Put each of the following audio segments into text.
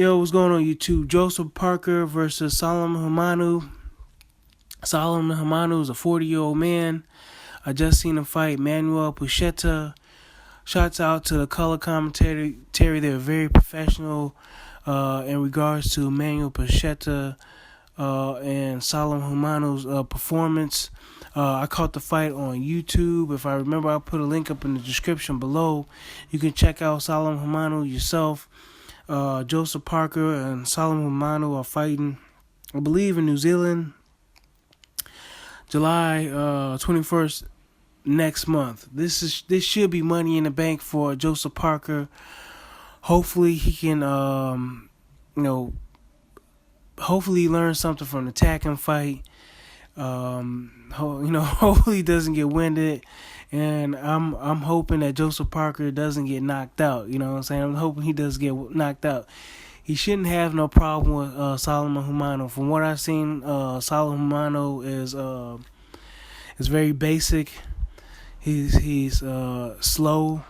Yo, what's going on YouTube? Joseph Parker versus Solomon Haumono. Solomon Haumono is a 40-year-old man. I just seen him fight Manuel Puchetta. Shouts out to the color commentary. They're very professional in regards to Manuel Puchetta and Solomon Haumono's performance. I caught the fight on YouTube. If I remember, I'll put a link up in the description below. You can check out Solomon Haumono yourself. Joseph Parker and Solomon Haumono are fighting, I believe, in New Zealand, July 21st next month. This should be money in the bank for Joseph Parker. Hopefully he can, hopefully learn something from the Tacken fight. Hopefully he doesn't get winded. And I'm hoping that Joseph Parker doesn't get knocked out. You know what I'm saying? I'm hoping he does get knocked out. He shouldn't have no problem with Solomon Haumono. From what I've seen, Solomon Haumono is very basic. He's slow.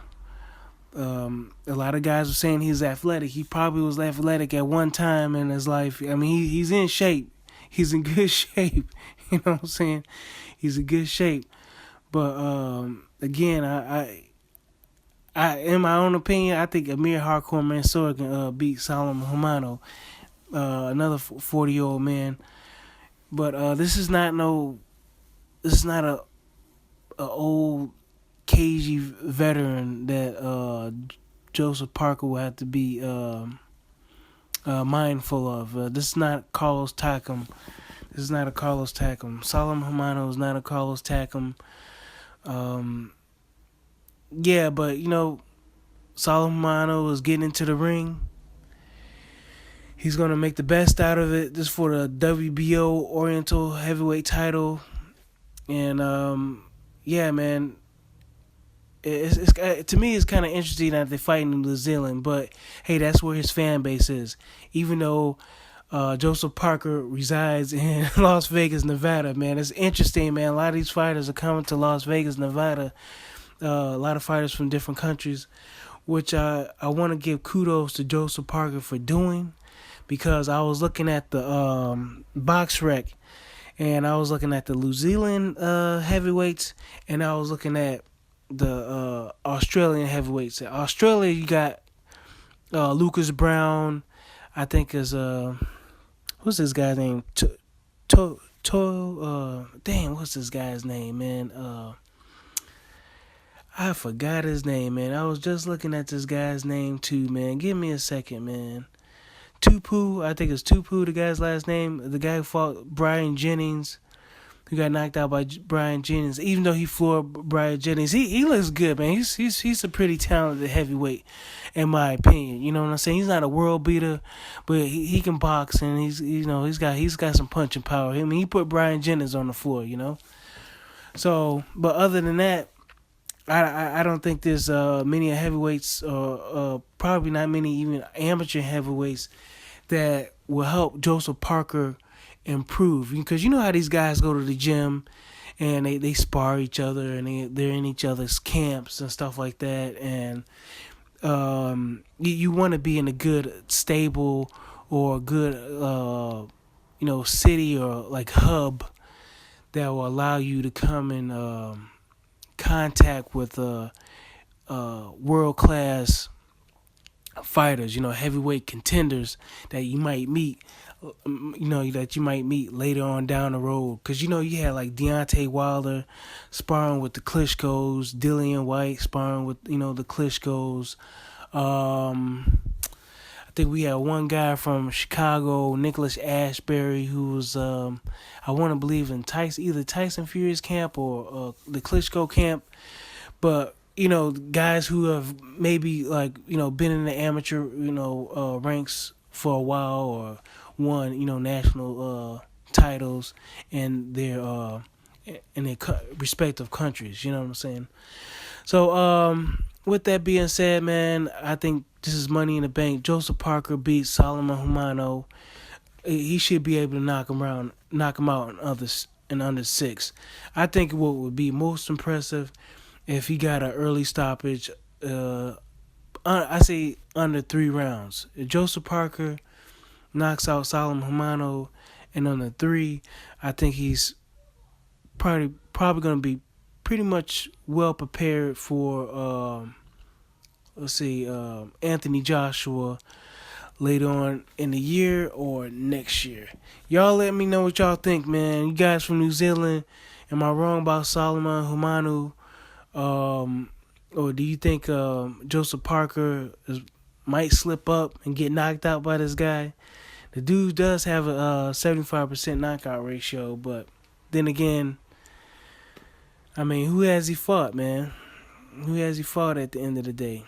A lot of guys are saying he's athletic. He probably was athletic at one time in his life. I mean, he's in shape. He's in good shape. You know what I'm saying? He's in good shape. But again, I in my own opinion, I think Amir Hardcore Mansour can beat Solomon Haumono, another 40-year-old man. But this is not a old cagey veteran that Joseph Parker will have to be mindful of. This is not Carlos Takam. This is not a Carlos Takam. Solomon Haumono is not a Carlos Takam. Yeah, but Solomon Haumono is getting into the ring. He's gonna make the best out of it. This for the WBO Oriental Heavyweight title, and yeah, man. It's to me, it's kind of interesting that they're fighting in New Zealand, but hey, that's where his fan base is. Even though Joseph Parker resides in Las Vegas, Nevada, man. It's interesting, man. A lot of these fighters are coming to Las Vegas, Nevada. A lot of fighters from different countries, which I want to give kudos to Joseph Parker for doing, because I was looking at the box rec, and I was looking at the New Zealand heavyweights, and I was looking at the Australian heavyweights. In Australia, you got Lucas Brown, I think is what's this guy's name? What's this guy's name, man? I forgot his name, man. I was just looking at this guy's name too, man. Give me a second, man. Tupu, I think it's Tupu, the guy's last name. The guy who fought Brian Jennings, who got knocked out by Brian Jennings. Even though he floored Brian Jennings, he looks good, man. He's a pretty talented heavyweight, in my opinion. You know what I'm saying? He's not a world beater, but he can box, and he's got some punching power. I mean, he put Brian Jennings on the floor, So, but other than that, I don't think there's many heavyweights, or probably not many even amateur heavyweights that will help Joseph Parker improve. Because you know how these guys go to the gym and they spar each other, and they're in each other's camps and stuff like that. And you want to be in a good stable or a good city or like hub that will allow you to come in contact with world-class fighters, heavyweight contenders that you might meet, later on down the road. Because, you had like Deontay Wilder sparring with the Klitschko's, Dillian White sparring with, the Klitschko's. I think we had one guy from Chicago, Nicholas Ashbury, who was, I want to believe in either Tyson Fury's camp or the Klitschko camp. But, guys who have maybe been in the amateur, ranks for a while, or won, national titles in their respective countries. You know what I'm saying? So, with that being said, man, I think this is money in the bank. Joseph Parker beats Solomon Haumono. He should be able to knock him out in under 6. I think what would be most impressive if he got an early stoppage. I say under 3 rounds. If Joseph Parker knocks out Solomon Haumono, and on the 3, I think he's probably going to be pretty much well prepared for Anthony Joshua later on in the year or next year. Y'all let me know what y'all think, man. You guys from New Zealand, am I wrong about Solomon Haumono? Or do you think Joseph Parker might slip up and get knocked out by this guy? The dude does have a 75% knockout ratio, but then again, I mean, who has he fought, man? Who has he fought at the end of the day?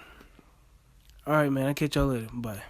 All right, man. I'll catch y'all later. Bye.